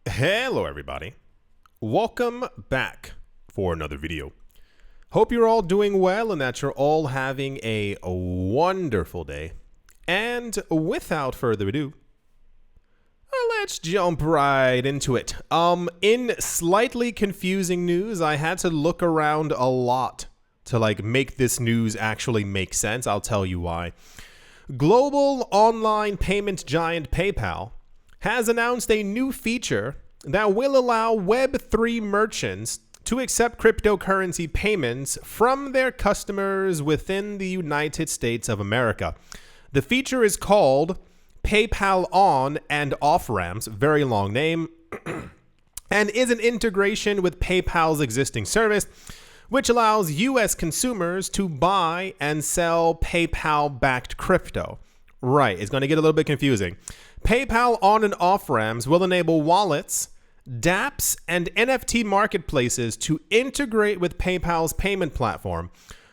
Hello everybody, welcome back for another video. Hope you're all doing well and that you're all having a wonderful day. And without further ado, let's jump right into it. In slightly confusing news, I had to look around a lot to make this news actually make sense. I'll tell you why. Global online payment giant PayPal has announced a new feature that will allow Web3 merchants to accept cryptocurrency payments from their customers within the United States of America. The feature is called PayPal on and off ramps, very long name, and is an integration with PayPal's existing service, which allows US consumers to buy and sell PayPal-backed crypto. Right, it's going to get a little bit confusing. PayPal on and off ramps will enable wallets, dApps, and NFT marketplaces to integrate with PayPal's payment platform,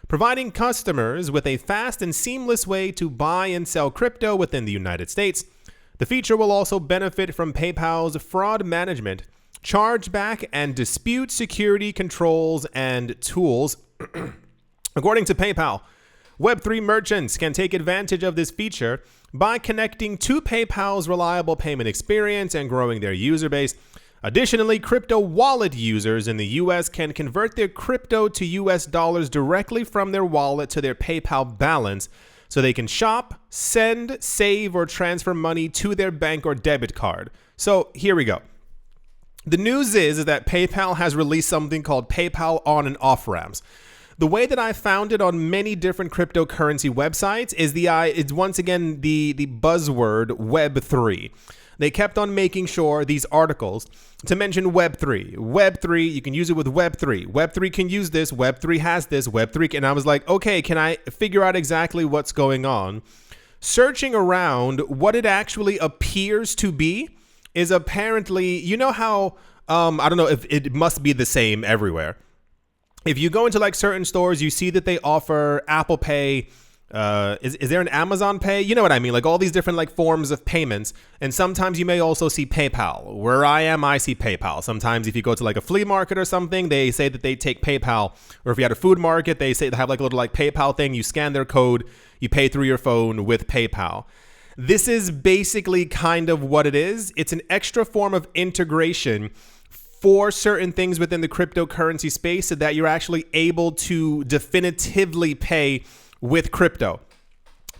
providing customers with a fast and seamless way to buy and sell crypto within the United States. The feature will also benefit from PayPal's fraud management, chargeback, and dispute security controls and tools. According to PayPal, Web3 merchants can take advantage of this feature by connecting to PayPal's reliable payment experience and growing their user base. Additionally, crypto wallet users in the US can convert their crypto to US dollars directly from their wallet to their PayPal balance, so they can shop, send, save, or transfer money to their bank or debit card. So here we go. The news is that PayPal has released something called PayPal on and off ramps. The way that I found it on many different cryptocurrency websites is it's once again the buzzword Web3. They kept on making sure these articles to mention Web3. Web3, you can use it with Web3. Web3 can use this. Web3 has this. Web3 and I was like, okay, can I figure out exactly what's going on? Searching around, what it actually appears to be is apparently, you know how, I don't know if it must be the same everywhere. If you go into certain stores, you see that they offer Apple Pay. Is there an Amazon Pay? You know what I mean? All these different forms of payments. And sometimes you may also see PayPal. Where I am, I see PayPal. Sometimes if you go to a flea market or something, they say that they take PayPal. Or if you're at a food market, they say they have a little PayPal thing. You scan their code, you pay through your phone with PayPal. This is basically kind of what it is. It's an extra form of integration for certain things within the cryptocurrency space so that you're actually able to definitively pay with crypto.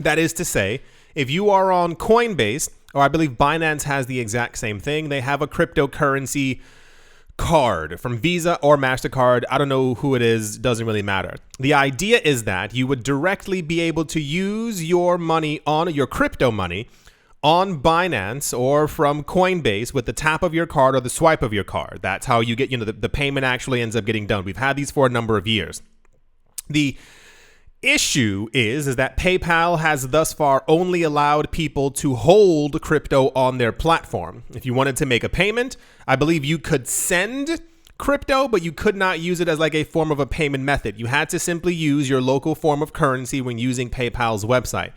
That is to say, if you are on Coinbase, or I believe Binance has the exact same thing, they have a cryptocurrency card from Visa or MasterCard. I don't know who it is, doesn't really matter. The idea is that you would directly be able to use your money on your crypto money on Binance or from Coinbase with the tap of your card or the swipe of your card. That's how you get, the payment actually ends up getting done. We've had these for a number of years. The issue is that PayPal has thus far only allowed people to hold crypto on their platform. If you wanted to make a payment, I believe you could send crypto, but you could not use it as a form of a payment method. You had to simply use your local form of currency when using PayPal's website.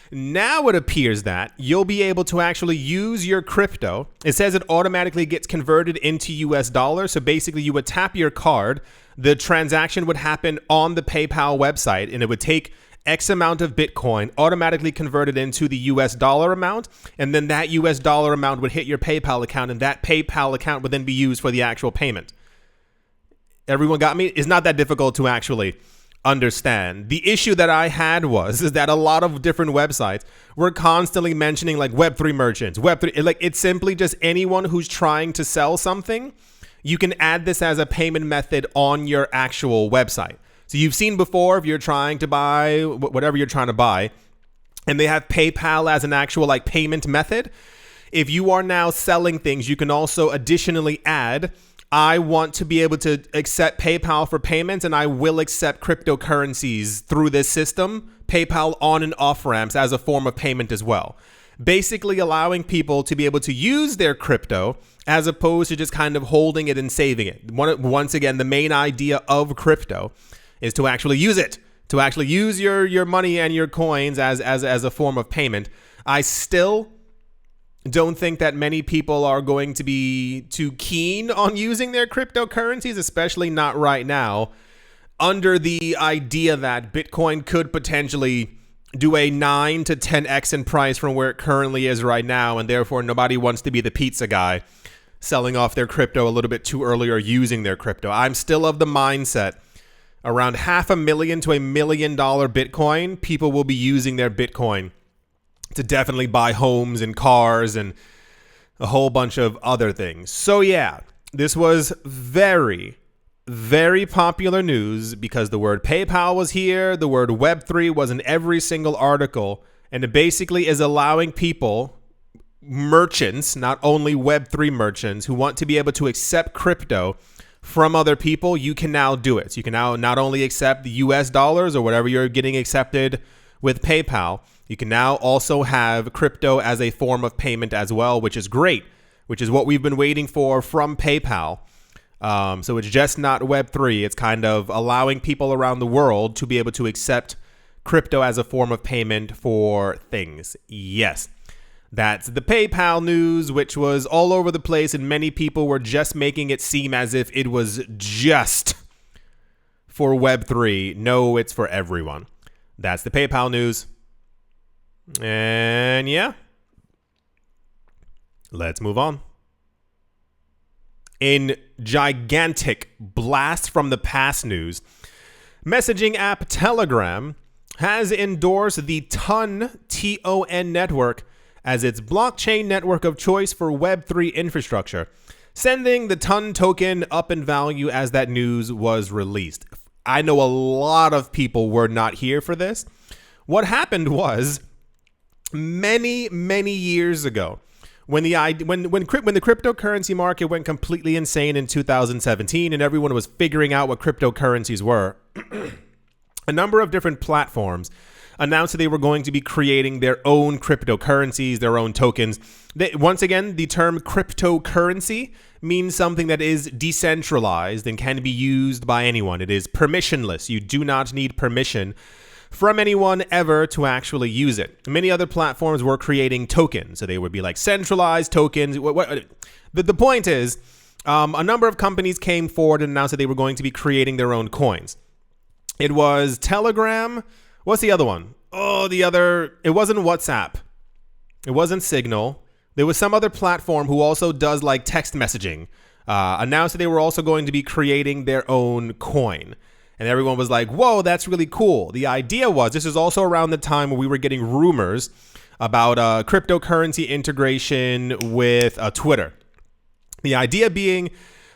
Now it appears that you'll be able to actually use your crypto. It says it automatically gets converted into US dollars. So basically you would tap your card. The transaction would happen on the PayPal website and it would take X amount of Bitcoin, automatically converted into the US dollar amount. And then that US dollar amount would hit your PayPal account and that PayPal account would then be used for the actual payment. Everyone got me? It's not that difficult to actually understand. The issue that I had is that a lot of different websites were constantly mentioning Web3 merchants, Web3, it's simply just anyone who's trying to sell something. You can add this as a payment method on your actual website. So you've seen before, if you're trying to buy whatever you're trying to buy and they have PayPal as an actual payment method. If you are now selling things, you can also additionally add, I want to be able to accept PayPal for payments and I will accept cryptocurrencies through this system, PayPal on and off ramps as a form of payment as well. Basically allowing people to be able to use their crypto as opposed to just kind of holding it and saving it. Once again, the main idea of crypto is to actually use it, to actually use your money and your coins as a form of payment. I still don't think that many people are going to be too keen on using their cryptocurrencies, especially not right now, under the idea that Bitcoin could potentially do a 9 to 10x in price from where it currently is right now, and therefore nobody wants to be the pizza guy selling off their crypto a little bit too early or using their crypto. I'm still of the mindset around $500,000 to $1 million Bitcoin, people will be using their Bitcoin to definitely buy homes and cars and a whole bunch of other things. So yeah, this was very, very popular news because the word PayPal was here, the word Web3 was in every single article, and it basically is allowing people, merchants, not only Web3 merchants, who want to be able to accept crypto from other people. You can now do it. So you can now not only accept the US dollars or whatever you're getting accepted with PayPal, you can now also have crypto as a form of payment as well, which is great, which is what we've been waiting for from PayPal. So it's just not Web3. It's kind of allowing people around the world to be able to accept crypto as a form of payment for things. Yes, that's the PayPal news, which was all over the place, and many people were just making it seem as if it was just for Web3. No, it's for everyone. That's the PayPal news. And yeah, let's move on. In gigantic blast from the past news, messaging app Telegram has endorsed the TON, T-O-N network as its blockchain network of choice for Web3 infrastructure, sending the TON token up in value as that news was released. I know a lot of people were not here for this. What happened was, many years ago, when the cryptocurrency market went completely insane in 2017 and everyone was figuring out what cryptocurrencies were, a number of different platforms announced that they were going to be creating their own cryptocurrencies, their own tokens. Once again, the term cryptocurrency means something that is decentralized and can be used by anyone. It is permissionless. You do not need permission from anyone ever to actually use it. Many other platforms were creating tokens, so they would be like centralized tokens. The point is, a number of companies came forward and announced that they were going to be creating their own coins. It was Telegram. What's the other one? It wasn't WhatsApp. It wasn't Signal. There was some other platform who also does like text messaging, announced that they were also going to be creating their own coin. And everyone was like, whoa, that's really cool. The idea was, this is also around the time when we were getting rumors about cryptocurrency integration with Twitter. The idea being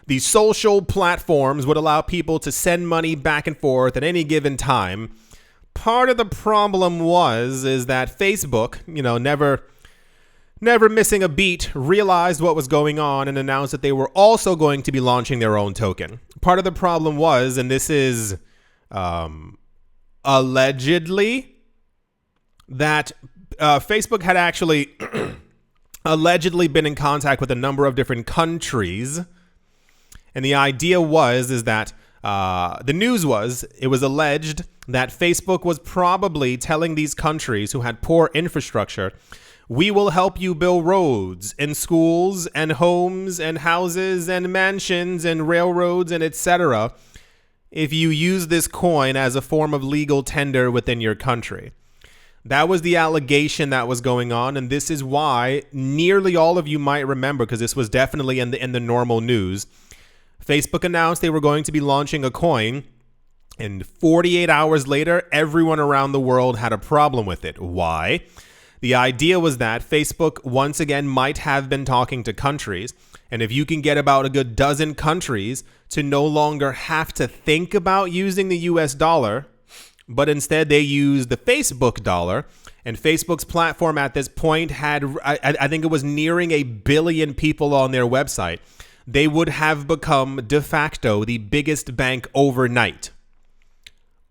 these social platforms would allow people to send money back and forth at any given time. Part of the problem is that Facebook, never missing a beat, realized what was going on and announced that they were also going to be launching their own token. Part of the problem was, and this is allegedly, that Facebook had actually allegedly been in contact with a number of different countries. And the idea is that the news was, it was alleged that Facebook was probably telling these countries who had poor infrastructure, we will help you build roads and schools and homes and houses and mansions and railroads and etc. if you use this coin as a form of legal tender within your country. That was the allegation that was going on, and this is why nearly all of you might remember, because this was definitely in the normal news. Facebook announced they were going to be launching a coin, and 48 hours later, everyone around the world had a problem with it. Why? The idea was that Facebook, once again, might have been talking to countries, and if you can get about a good dozen countries to no longer have to think about using the US dollar, but instead they use the Facebook dollar, and Facebook's platform at this point had, I think it was nearing 1 billion people on their website, they would have become de facto the biggest bank overnight.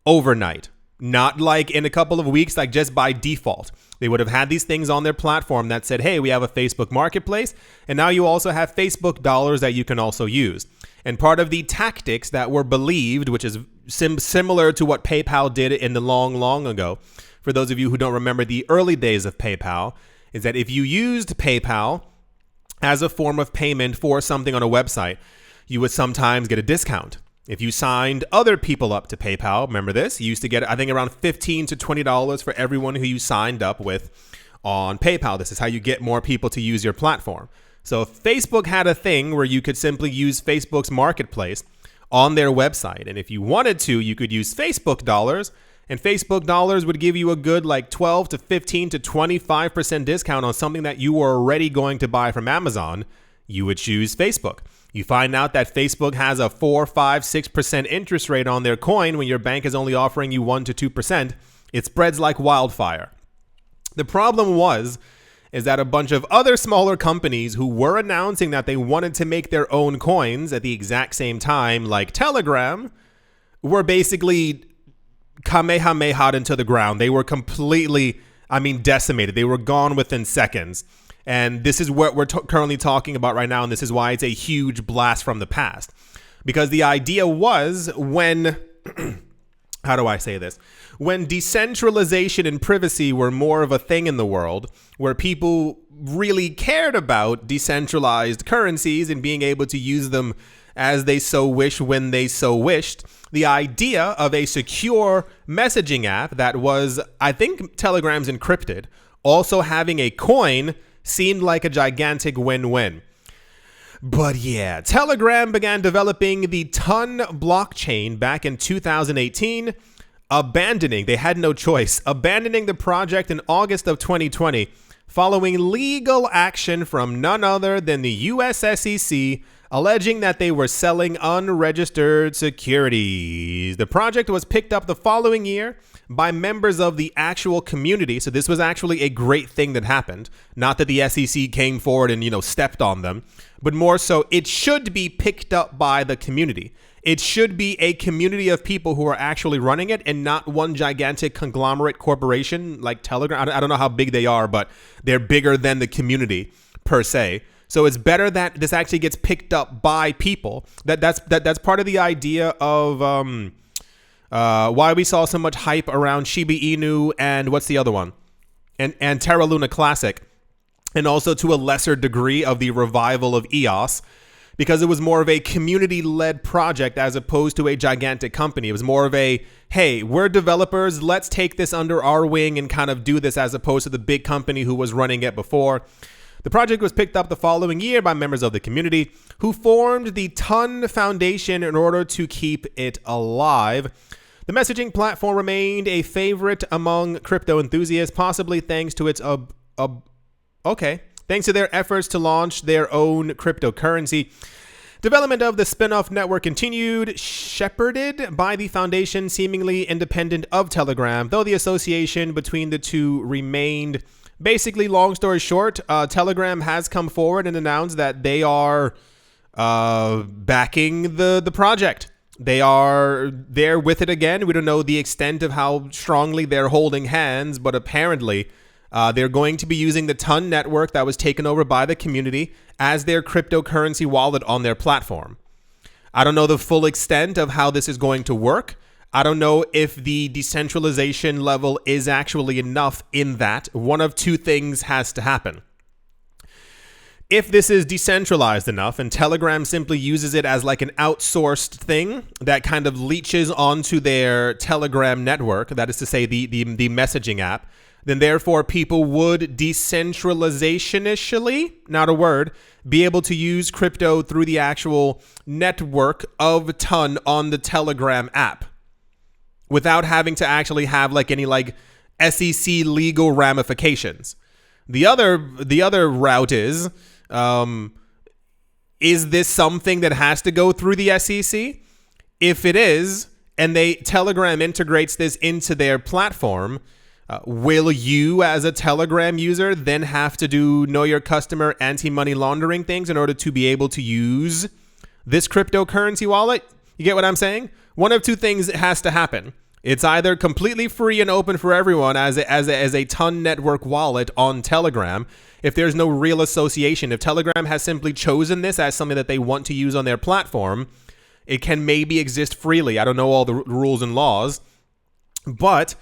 Overnight. Not like in a couple of weeks, like just by default. They would have had these things on their platform that said, hey, we have a Facebook marketplace, and now you also have Facebook dollars that you can also use. And part of the tactics that were believed, which is similar to what PayPal did in the long ago, for those of you who don't remember the early days of PayPal, is that if you used PayPal as a form of payment for something on a website, you would sometimes get a discount. If you signed other people up to PayPal, remember this, you used to get, I think, around $15 to $20 for everyone who you signed up with on PayPal. This is how you get more people to use your platform. So if Facebook had a thing where you could simply use Facebook's marketplace on their website, and if you wanted to, you could use Facebook dollars, and Facebook dollars would give you a good like 12 to 15 to 25% discount on something that you were already going to buy from Amazon, you would choose Facebook. You find out that Facebook has a 4, 5, 6% interest rate on their coin when your bank is only offering you 1 to 2%. It spreads like wildfire. The problem is that a bunch of other smaller companies who were announcing that they wanted to make their own coins at the exact same time, like Telegram, were basically kamehameha'd into the ground. They were completely, decimated. They were gone within seconds. And this is what we're currently talking about right now, and this is why it's a huge blast from the past. Because the idea was when, how do I say this? When decentralization and privacy were more of a thing in the world, where people really cared about decentralized currencies and being able to use them as they so wish when they so wished, the idea of a secure messaging app that was, I think, Telegram's encrypted, also having a coin seemed like a gigantic win-win. But yeah, Telegram began developing the Ton blockchain back in 2018, they had no choice, abandoning the project in August of 2020, following legal action from none other than the US SEC, alleging that they were selling unregistered securities. The project was picked up the following year by members of the actual community. So this was actually a great thing that happened. Not that the SEC came forward and, stepped on them, but more so it should be picked up by the community. It should be a community of people who are actually running it and not one gigantic conglomerate corporation like Telegram. I don't know how big they are, but they're bigger than the community per se. So it's better that this actually gets picked up by people. That's part of the idea of why we saw so much hype around Shiba Inu and what's the other one? And Terra Luna Classic. And also to a lesser degree of the revival of EOS, because it was more of a community-led project as opposed to a gigantic company. It was more of a, hey, we're developers, let's take this under our wing and kind of do this, as opposed to the big company who was running it before. The project was picked up the following year by members of the community who formed the Ton Foundation in order to keep it alive. The messaging platform remained a favorite among crypto enthusiasts, possibly thanks to its thanks to their efforts to launch their own cryptocurrency. Development of the spin-off network continued, shepherded by the foundation, seemingly independent of Telegram, though the association between the two remained. Basically, long story short, Telegram has come forward and announced that they are backing the project. They're with it again. We don't know the extent of how strongly they're holding hands, but apparently they're going to be using the Ton network that was taken over by the community as their cryptocurrency wallet on their platform. I don't know the full extent of how this is going to work. I don't know if the decentralization level is actually enough in that. One of two things has to happen. If this is decentralized enough and Telegram simply uses it as like an outsourced thing that kind of leeches onto their Telegram network, that is to say the messaging app, then therefore people would decentralizationally, not a word, be able to use crypto through the actual network of Ton on the Telegram app without having to actually have like any like SEC legal ramifications. The other route is this something that has to go through the SEC? If it is, and Telegram integrates this into their platform, will you as a Telegram user then have to do know your customer anti-money laundering things in order to be able to use this cryptocurrency wallet? You get what I'm saying? One of two things has to happen. It's either completely free and open for everyone as a Ton network wallet on Telegram, if there's no real association. If Telegram has simply chosen this as something that they want to use on their platform, it can maybe exist freely. I don't know all the rules and laws, but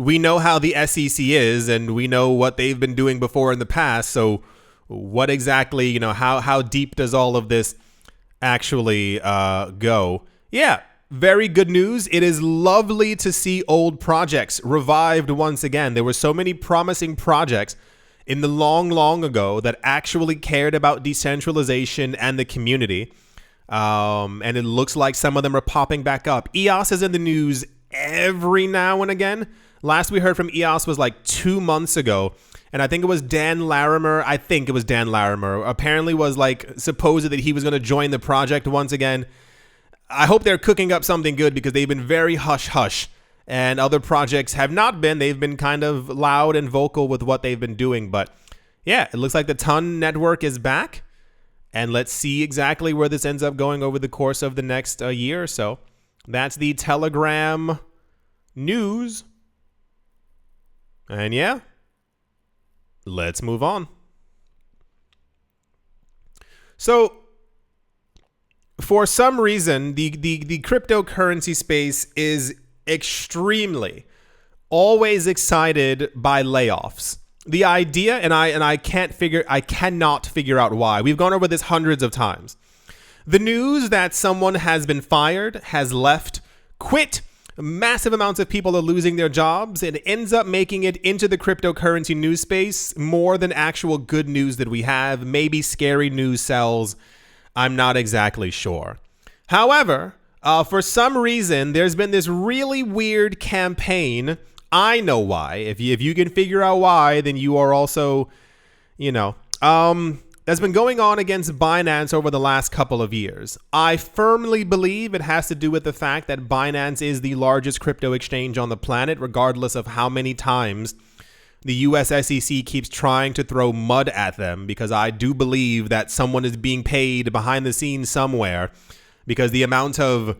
we know how the SEC is, and we know what they've been doing before in the past. So what exactly, how deep does all of this actually go? Yeah, very good news. It is lovely to see old projects revived once again. There were so many promising projects in the long ago that actually cared about decentralization and the community. And it looks like some of them are popping back up. EOS is in the news every now and again. Last we heard from EOS was like 2 months ago. And I think it was Dan Larimer. Apparently was like supposed that he was going to join the project once again. I hope they're cooking up something good, because they've been very hush-hush. And other projects have not been. They've been kind of loud and vocal with what they've been doing. But yeah, it looks like the Ton network is back. And let's see exactly where this ends up going over the course of the next year or so. That's the Telegram news. And yeah, let's move on. So for some reason, the cryptocurrency space is extremely always excited by layoffs. The idea, and I cannot figure out why. We've gone over this hundreds of times. The news that someone has been fired, has left, quit, massive amounts of people are losing their jobs. It ends up making it into the cryptocurrency news space more than actual good news that we have. Maybe scary news sells. I'm not exactly sure. However, for some reason, there's been this really weird campaign. I know why. If you can figure out why, then you are also, that's been going on against Binance over the last couple of years. I firmly believe it has to do with the fact that Binance is the largest crypto exchange on the planet, regardless of how many times the US SEC keeps trying to throw mud at them, because I do believe that someone is being paid behind the scenes somewhere, because the amount of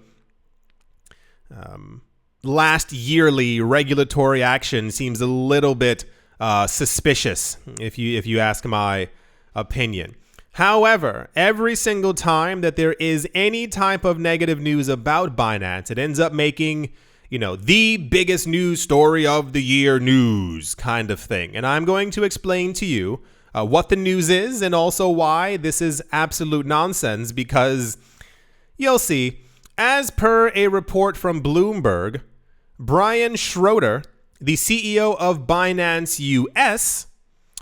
last yearly regulatory action seems a little bit suspicious, if you ask my opinion. However, every single time that there is any type of negative news about Binance, it ends up making, the biggest news story of the year news kind of thing. And I'm going to explain to you what the news is, and also why this is absolute nonsense, because you'll see. As per a report from Bloomberg, Brian Schroeder, the CEO of Binance US,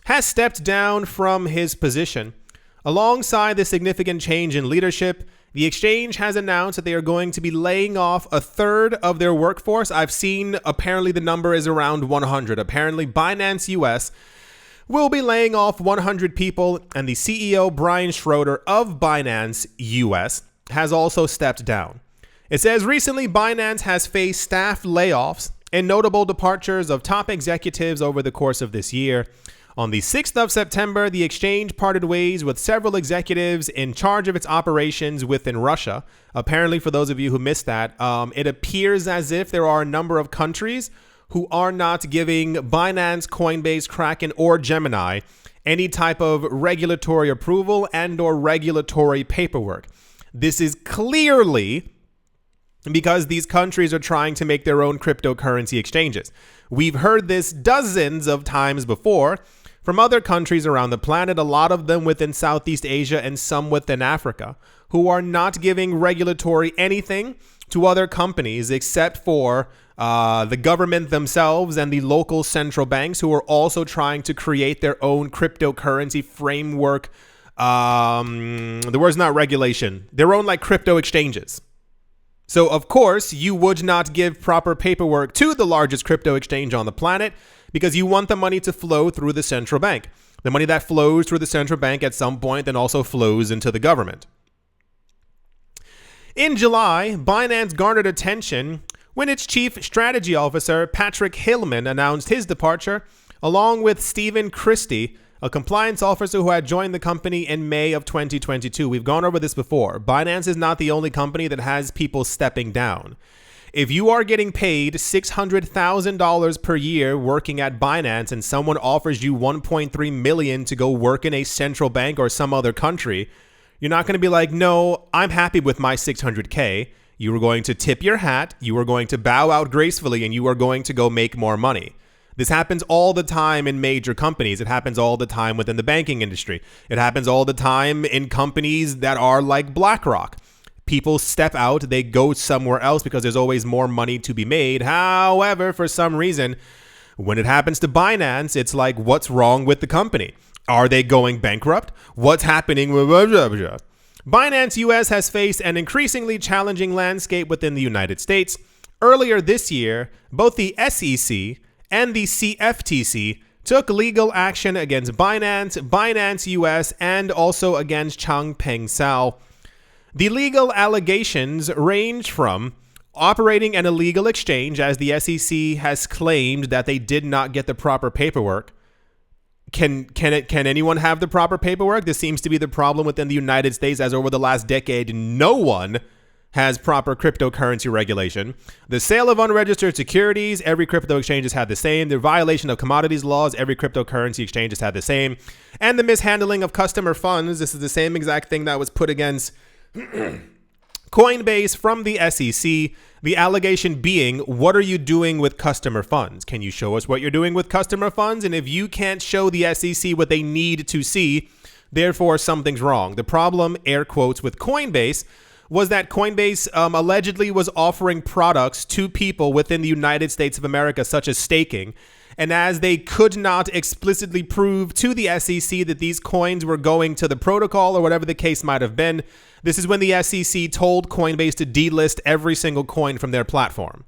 has stepped down from his position. Alongside the significant change in leadership, the exchange has announced that they are going to be laying off a third of their workforce. I've seen apparently the number is around 100. Apparently Binance US will be laying off 100 people, and the CEO, Brian Schroeder of Binance US, has also stepped down. It says recently Binance has faced staff layoffs and notable departures of top executives over the course of this year. On the 6th of September, the exchange parted ways with several executives in charge of its operations within Russia. Apparently, for those of you who missed that, it appears as if there are a number of countries who are not giving Binance, Coinbase, Kraken, or Gemini any type of regulatory approval and or regulatory paperwork. This is clearly because these countries are trying to make their own cryptocurrency exchanges. We've heard this dozens of times before from other countries around the planet, a lot of them within Southeast Asia and some within Africa, who are not giving regulatory anything to other companies except for the government themselves and the local central banks, who are also trying to create their own cryptocurrency framework. The word's not regulation, their own like crypto exchanges. So, of course, you would not give proper paperwork to the largest crypto exchange on the planet, because you want the money to flow through the central bank. The money that flows through the central bank at some point then also flows into the government. In July, Binance garnered attention when its chief strategy officer, Patrick Hillman, announced his departure, along with Stephen Christie, a compliance officer who had joined the company in May of 2022. We've gone over this before. Binance is not the only company that has people stepping down. If you are getting paid $600,000 per year working at Binance, and someone offers you $1.3 million to go work in a central bank or some other country, you're not going to be like, no, I'm happy with my $600K. You were going to tip your hat, you were going to bow out gracefully, and you are going to go make more money. This happens all the time in major companies. It happens all the time within the banking industry. It happens all the time in companies that are like BlackRock. People step out, they go somewhere else because there's always more money to be made. However, for some reason, when it happens to Binance, it's like, what's wrong with the company? Are they going bankrupt? What's happening? Binance US has faced an increasingly challenging landscape within the United States. Earlier this year, both the SEC and the CFTC took legal action against Binance, Binance US, and also against Changpeng Zhao. The legal allegations range from operating an illegal exchange, as the SEC has claimed that they did not get the proper paperwork. Can anyone have the proper paperwork? This seems to be the problem within the United States, as over the last decade, no one has proper cryptocurrency regulation. The sale of unregistered securities, every crypto exchange has had the same. The violation of commodities laws, every cryptocurrency exchange has had the same. And the mishandling of customer funds, this is the same exact thing that was put against Coinbase from the SEC. The allegation being, what are you doing with customer funds? Can you show us what you're doing with customer funds? And if you can't show the SEC what they need to see, therefore something's wrong. The problem, air quotes, with Coinbase was that Coinbase allegedly was offering products to people within the United States of America, such as staking. And as they could not explicitly prove to the SEC that these coins were going to the protocol or whatever the case might have been, this is when the SEC told Coinbase to delist every single coin from their platform.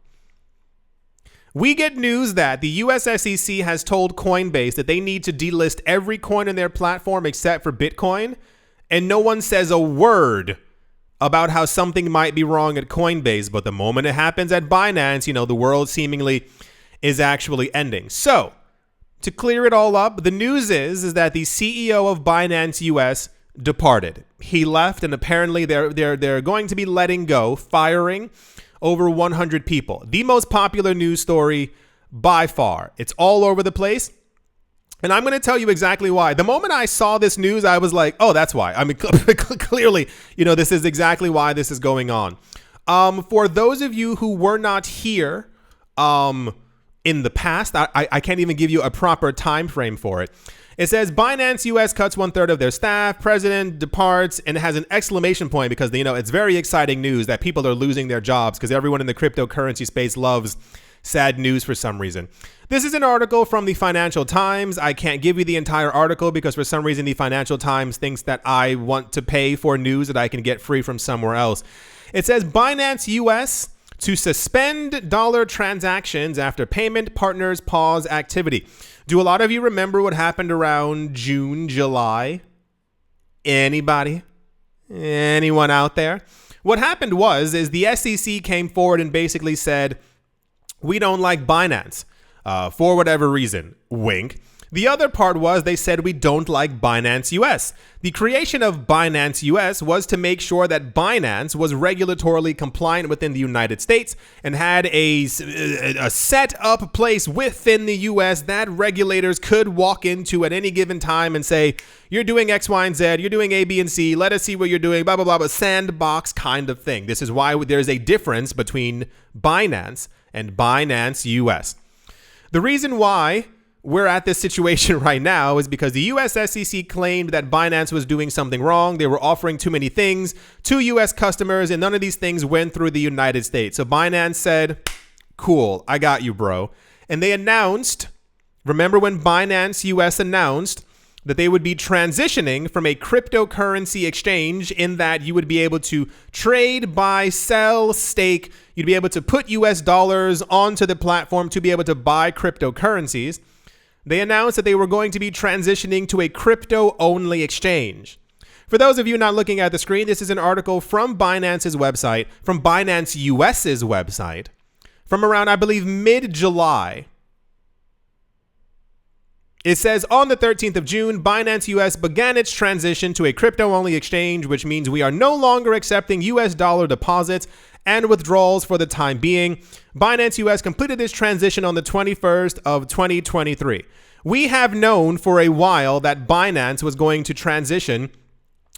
We get news that the US SEC has told Coinbase that they need to delist every coin in their platform except for Bitcoin, and no one says a word about how something might be wrong at Coinbase. But the moment it happens at Binance, the world seemingly is actually ending. So, to clear it all up, the news is that the CEO of Binance US departed. He left, and apparently they're going to be letting go, firing over 100 people. The most popular news story by far. It's all over the place. And I'm going to tell you exactly why. The moment I saw this news, I was like, oh, that's why. I mean, clearly, this is exactly why this is going on. For those of you who were not here in the past, I can't even give you a proper time frame for it. It says Binance US cuts 1/3 of their staff, president departs, and it has an exclamation point because, it's very exciting news that people are losing their jobs because everyone in the cryptocurrency space loves sad news for some reason. This is an article from the Financial Times. I can't give you the entire article because for some reason the Financial Times thinks that I want to pay for news that I can get free from somewhere else. It says Binance US to suspend dollar transactions after payment partners pause activity. Do a lot of you remember what happened around June, July? Anybody? Anyone out there? What happened is the SEC came forward and basically said, we don't like Binance for whatever reason. Wink. The other part was they said we don't like Binance US. The creation of Binance US was to make sure that Binance was regulatorily compliant within the United States and had a set up place within the US that regulators could walk into at any given time and say, you're doing X, Y, and Z, you're doing A, B, and C, let us see what you're doing, blah, blah, blah, but sandbox kind of thing. This is why there's a difference between Binance and Binance US. The reason why we're at this situation right now is because the US SEC claimed that Binance was doing something wrong. They were offering too many things to US customers, and none of these things went through the United States. So Binance said, cool, I got you, bro. And they announced, remember when Binance US announced that they would be transitioning from a cryptocurrency exchange in that you would be able to trade, buy, sell, stake. You'd be able to put US dollars onto the platform to be able to buy cryptocurrencies. They announced that they were going to be transitioning to a crypto-only exchange. For those of you not looking at the screen, this is an article from Binance's website, from Binance US's website, from around, I believe, mid-July. It says, on the 13th of June, Binance US began its transition to a crypto-only exchange, which means we are no longer accepting US dollar deposits and withdrawals for the time being. Binance US completed this transition on the 21st of 2023. We have known for a while that Binance was going to transition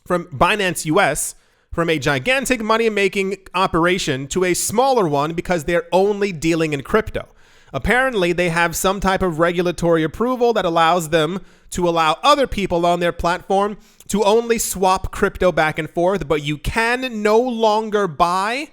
from Binance US from a gigantic money-making operation to a smaller one because they're only dealing in crypto. Apparently, they have some type of regulatory approval that allows them to allow other people on their platform to only swap crypto back and forth, but you can no longer buy,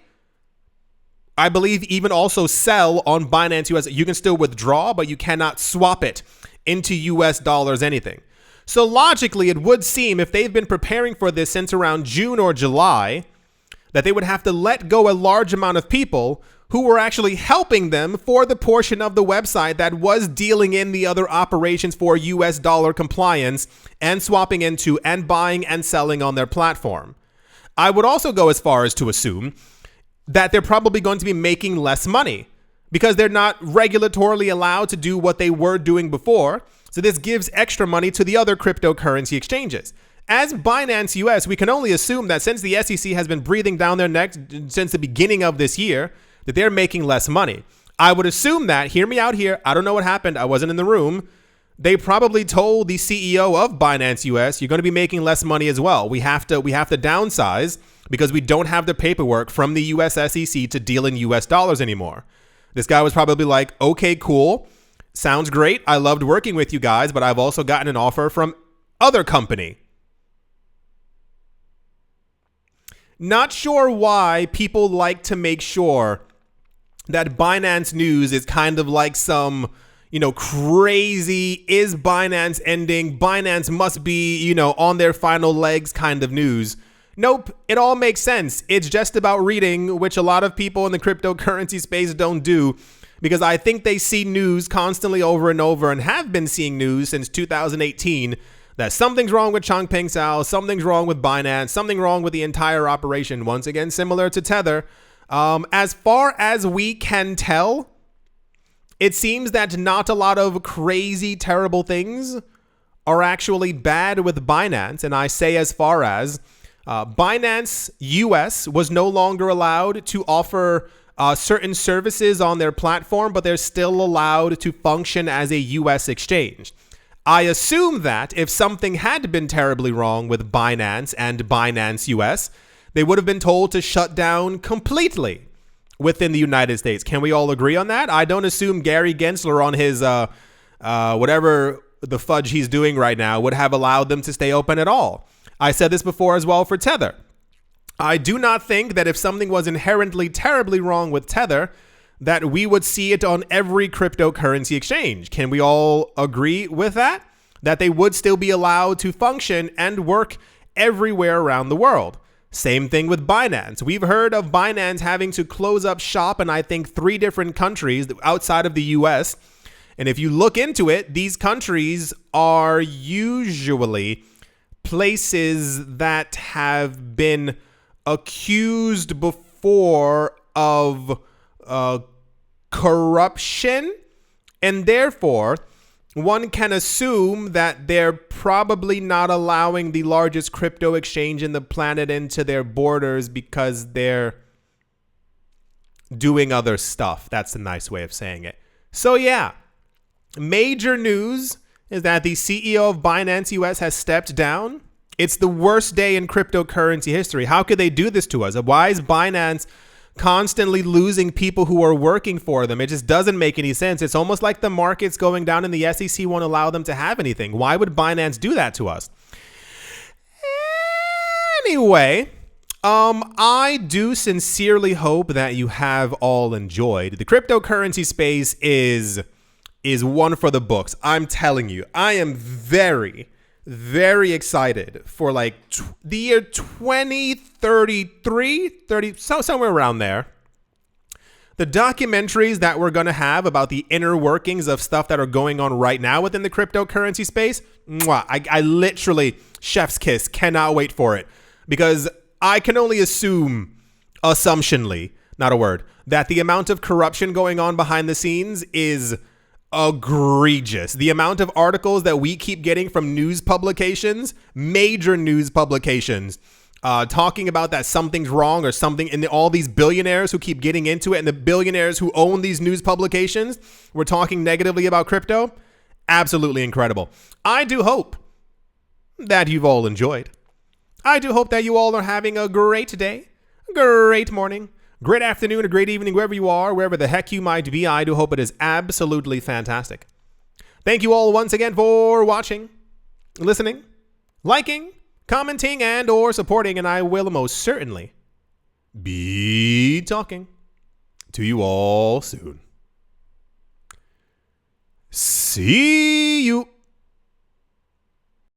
I believe even also sell on Binance US. You can still withdraw, but you cannot swap it into US dollars, anything. So logically, it would seem if they've been preparing for this since around June or July, that they would have to let go a large amount of people who were actually helping them for the portion of the website that was dealing in the other operations for US dollar compliance and swapping into and buying and selling on their platform. I would also go as far as to assume that they're probably going to be making less money because they're not regulatorily allowed to do what they were doing before. So this gives extra money to the other cryptocurrency exchanges. As Binance US, we can only assume that since the SEC has been breathing down their necks since the beginning of this year, that they're making less money. I would assume that, hear me out here, I don't know what happened, I wasn't in the room. They probably told the CEO of Binance US, you're going to be making less money as well. We have to downsize because we don't have the paperwork from the US SEC to deal in US dollars anymore. This guy was probably like, okay, cool. Sounds great. I loved working with you guys, but I've also gotten an offer from other company. Not sure why people like to make sure that Binance news is kind of like some, crazy, is Binance ending? Binance must be, on their final legs kind of news. Nope, it all makes sense. It's just about reading, which a lot of people in the cryptocurrency space don't do, because I think they see news constantly over and over and have been seeing news since 2018 that something's wrong with Changpeng Zhao, something's wrong with Binance, something wrong with the entire operation. Once again, similar to Tether. As far as we can tell, it seems that not a lot of crazy, terrible things are actually bad with Binance. And I say as far as Binance US was no longer allowed to offer certain services on their platform, but they're still allowed to function as a US exchange. I assume that if something had been terribly wrong with Binance and Binance US, they would have been told to shut down completely within the United States. Can we all agree on that? I don't assume Gary Gensler on his whatever the fudge he's doing right now would have allowed them to stay open at all. I said this before as well for Tether. I do not think that if something was inherently terribly wrong with Tether, that we would see it on every cryptocurrency exchange. Can we all agree with that? That they would still be allowed to function and work everywhere around the world. Same thing with Binance. We've heard of Binance having to close up shop in, I think, 3 different countries outside of the US. And if you look into it, these countries are usually places that have been accused before of corruption, and therefore one can assume that they're probably not allowing the largest crypto exchange in the planet into their borders because they're doing other stuff. That's a nice way of saying it. So yeah, major news is that the CEO of Binance US has stepped down. It's the worst day in cryptocurrency history. How could they do this to us? Why is Binance constantly losing people who are working for them? It just doesn't make any sense. It's almost like the market's going down and the SEC won't allow them to have anything. Why would Binance do that to us? Anyway, I do sincerely hope that you have all enjoyed. The cryptocurrency space is one for the books. I'm telling you, I am very excited for like the year 2033, somewhere around there. The documentaries that we're going to have about the inner workings of stuff that are going on right now within the cryptocurrency space, I literally, chef's kiss, cannot wait for it, because I can only assumptionally, not a word, that the amount of corruption going on behind the scenes is egregious. The amount of articles that we keep getting from news publications, major news publications, talking about that something's wrong or something, and all these billionaires who keep getting into it, and the billionaires who own these news publications were talking negatively about crypto. Absolutely incredible. I do hope that you've all enjoyed. I do hope that you all are having a great day, great morning, great afternoon, a great evening, wherever you are, wherever the heck you might be. I do hope it is absolutely fantastic. Thank you all once again for watching, listening, liking, commenting, and or supporting, and I will most certainly be talking to you all soon. See you.